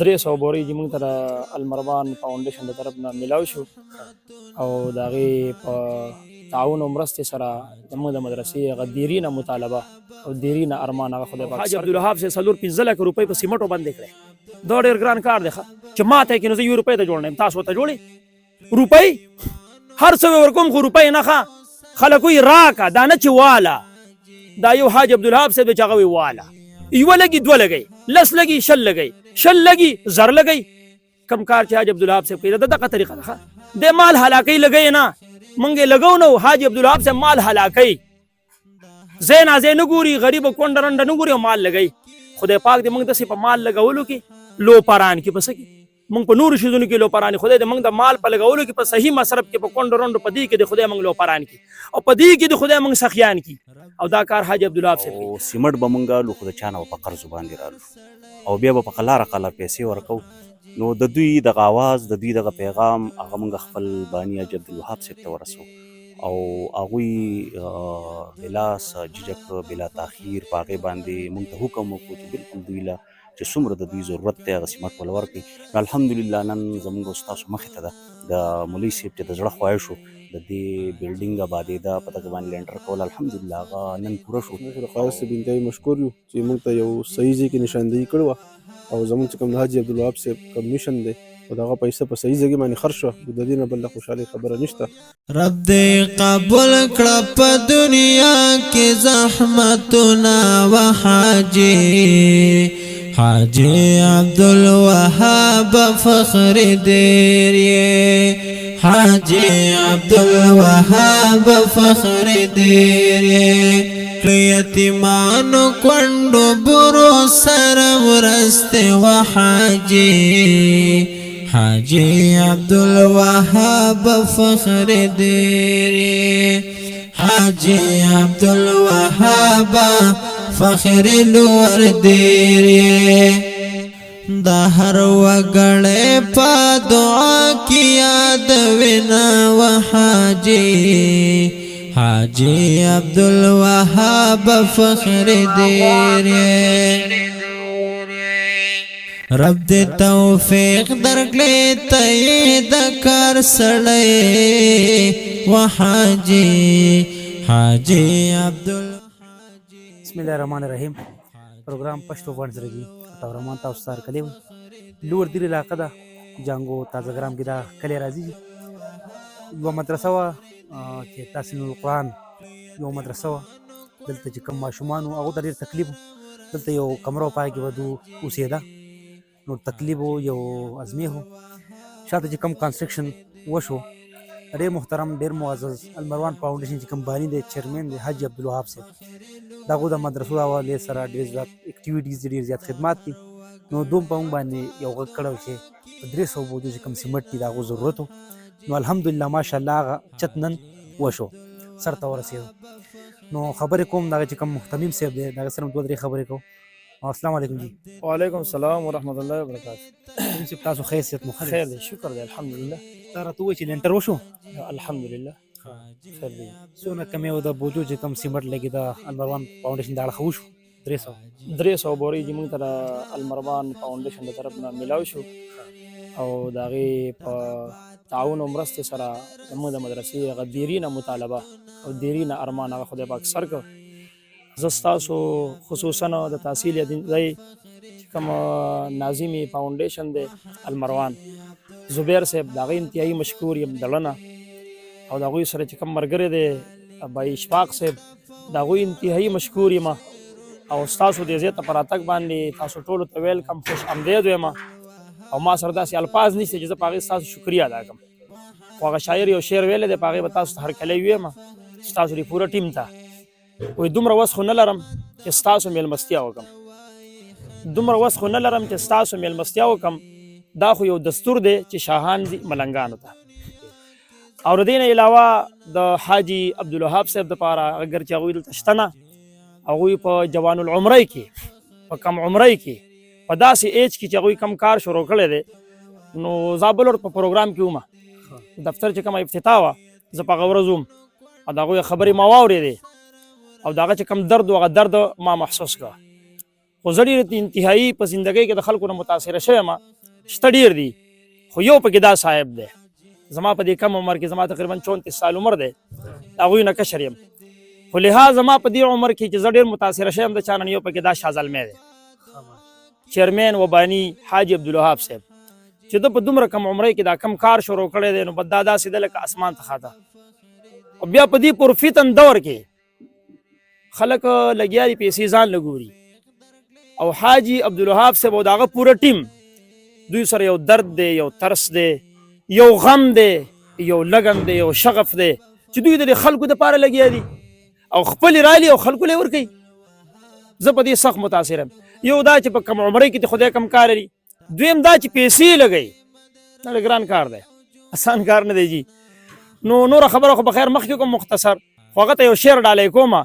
300 بورې چې موږ ته د المروان فاونډیشن د طرف نه میلاو شو او د هغې په تعاون او مرستې سره زموږ د مدرسې هغه دیرینه مطالبه او دیرینه ارمان هغه خدای پاک حاجي عبدالوهاب صاحب 4-15 لک روپۍ په سیمټو باندې کړی. دا ډېر ګران کار دی چې ما ته یې کې نو زه 1 روپۍ ته جوړ نه یم، تاسو ورته جوړې روپۍ هر څه ورکوم خو روپۍ نه ښه خلک وایي راکه دا نه چې واله. دا یو حاجي عبدالوهاب صاحب دی چې هغه وایي واله، یوه لګي دوه لګئ، لس لګي شل لګئ، شل لګي زر لګئ. کم کار چې حاجي عبدالوهاب صاحب کوي د دغه طریقه ده. د مال هلاکۍ لګئ نه، موږ یې لګو نه. حاجي عبدالوهاب صاحب مال هلاکۍ ځای ناځای نه ګوري، غریبه کونډه رنډه نه ګوري او مال لګئ. خدای پاک دې موږ داسې په مال لګولو کې لوپران کې په څه کې موږ په نورو شیزونو کې لوپران خدای دې موږ د مال په لګولو کې په صحیح مصرف کې په کونډو رنډو په دې کې د خدای موږ لوپران کې او په دې کې د خدای موږ سخیان کې. او دا کار حاجي عبدالوهاب صاحب کوي. سیمټ به موږ الو خو د چا نه به په قرضو باندې رالو او بیا به په قلاره قلاره پیسې ورکو. نو د دوی دغه آواز د دوی دغه پیغام هغه موږ خپل باني حاجي عبدالوهاب صاحب ته ورسو او هغوی بلا ججک بلا تاخیر په هغې باندې موږ ته حکم وکړو چې بلکل دوی له چې څومره د دوی ضرورت دی هغه سیمټ ول ورکړي. نو الحمدلله نن زموږ او ستاسو مخې ته ده د مولوي صاحب چې د زړه خواهش و د دې بلډینګ آبادېده په دغه باندې لینډر کول الحمدلله هغه نن پوره شو. موږ د خالص صاحب انتهایي مشکور یو چې موږ ته یو صحیح ځای کې نشاندهي کړې وه او زموږ چې کوم د حاجي عبدالوهاب صاحب کوم میشن دی او دغه پیسه په صحیح ځای باندې خرج شوه. د دې نه بل خوشحالۍ خبره نشته. رب دې قبول کړه په دنیا کې زحمتونه و حاجي عبدالوهاب فخر دیر حاجي عبدالوهاب فخر دیر یتیمانو کونډو برو سره ورسته و حاجي عبدالوهاب فخر دیر حاجي عبدالوهاب فخر لور دیر دا هر وګړې په دعا کې یادوینا و حاجي عبدالوهاب فخر دیر. رب دې توفیق درکړي ته د کار سړی و حاجي عبدالوهاب. بسم الله الرحمن الرحیم. پروګرام پښتو ورځ رګي تورمان تاسو سره کلیو لور دی علاقه ده جانګو تازه ګرام کې دا کلی راځي. یو مدرسه وا چې تحصیل القرآن یو مدرسه وا دلته چې کوم ماشومان هغه ته ډېر تکلیف دلته یو کمره پای کې ودو اوسېده نو تکلیف یو ازمه هو شاته چې کوم کنسټرکشن وشو. ډېر محترم ډېر معزز المروان فاونډیشن چې کوم بانی دی چیرمن دی حاجي عبدالوهاب صاحب دغه د مدرسو حوالې سره ډېر زیات اکټیویټیز ډېر زیات خدمات دي. نو دوم په موږ باندې یو غږ کړی چې په 300 بوجو چې کوم سیمټ دي د هغو ضرورت و. نو الحمدلله ماشاءالله هغه چت نن وشو سر ته ورسېدو. نو خبرې کوم دغه چې کوم محتمیم صاحب دی دغه سره 2-3 خبرې کوو. السلام علیکم جی. وعلیکم السلام ورحمۃ اللہ وبرکاتہ. تاسو خیریت مو خیر دی شکر دی الحمدلله. تا راته وایي چې لینټر وشو الحمدلله خیر دی. څونه کمې و د بوجو چې کوم سیمټ لګي د المروان فاونډیشن د اړخه وشو 300 بورې چې موږ ته د المروان فاونډیشن د طرف نه میلاو شو او د هغې په تعاون او مرستې سره زموږ د مدرسې هغه دیرینه مطالبه او دیرینه ارمان هغه خدای پاک سر کړ. زه ستاسو خصوصا د تحصیل ځای چې کوم ناظمي فاونډیشن دی المروان زبیر صاحب د هغې انتهایي مشکور یم دړنه او د هغوی سره چې کوم ملګری دی بای اشفاق صاحب د هغوی انتهایي مشکور یم او ستاسو د ځای ته په راتګ باندې تاسو ټولو ته ویلکم خوش آمدید وایم او ما سره داسې الفاظ نشته چې زه په هغې ستاسو شکریه ادا کړم. خو هغه شاعر یو شعر ویلی دی په هغې به تاسو ته هرکلی ویم ستاسو د پوره ټیم ته وایي دومره وس خو نه لرم چې ستاسو میلمستیا وکړم دا خو یو دستور دی چې شاهان دي ملنګانو ته. او د دې نه علاوه د حاجي عبدالوهاب صاحب دپاره اگر چې هغوی دلته شته نه هغوی په جوان العمرۍ کې په کم عمرۍ کې په داسې ایج کې چې هغوی کم کار شروع کړی دی نو زابل ور په پروګرام کې ومه دفتر چې کومه افتتاح وه زه په هغه ورځ وم او د هغوی خبرې ما واورېدې او د هغه چې کوم درد و هغه درد ما محسوس کړه. خو زه ډېر انتهایي په زندګۍ کې د خلکو نه متاثره شوی یم شته ډېر دي خو یو پکې دا صاحب دی زما په دې کم عمر کې زما تقریبا 34 سال عمر دی د هغوی نه کشر یم خو لحاظ زما په دې عمر کې چې زه ډېر متاثره شویم د چا نه یو پکې دا شاه زلمی دی چیرمین و بانی حاجي عبدالوهاب صاحب چې ده په دومره کم عمرۍ کې دا کم کار شروع کړی دی نو بس دا داسې ده لکه اسمان ته خاته او بیا په دې پرفتن دور کې خلک لګیا دي پیسې ځان له ګوري او حاجي عبدالوهاب صاحب او د هغه پوره ټیم دوی سره یو درد دی یو ترس دی یو غم دی یو لګن دی یو شغف دی چې دوی د خلکو دپاره لګیا دي او خپلې رالي او خلکو له یې ورکوي زه په دې سخت متاثر یم یو دا چې په کم عمرۍ کې د خدای کم کار لري دویم دا چې پیسې لګوي دا ډېر ګران کار دی اسان کار نه دی جي نو نوره خبره خو بخیر مخکې کوم مختصر خو هغه ته یو شعر ډالۍ کومه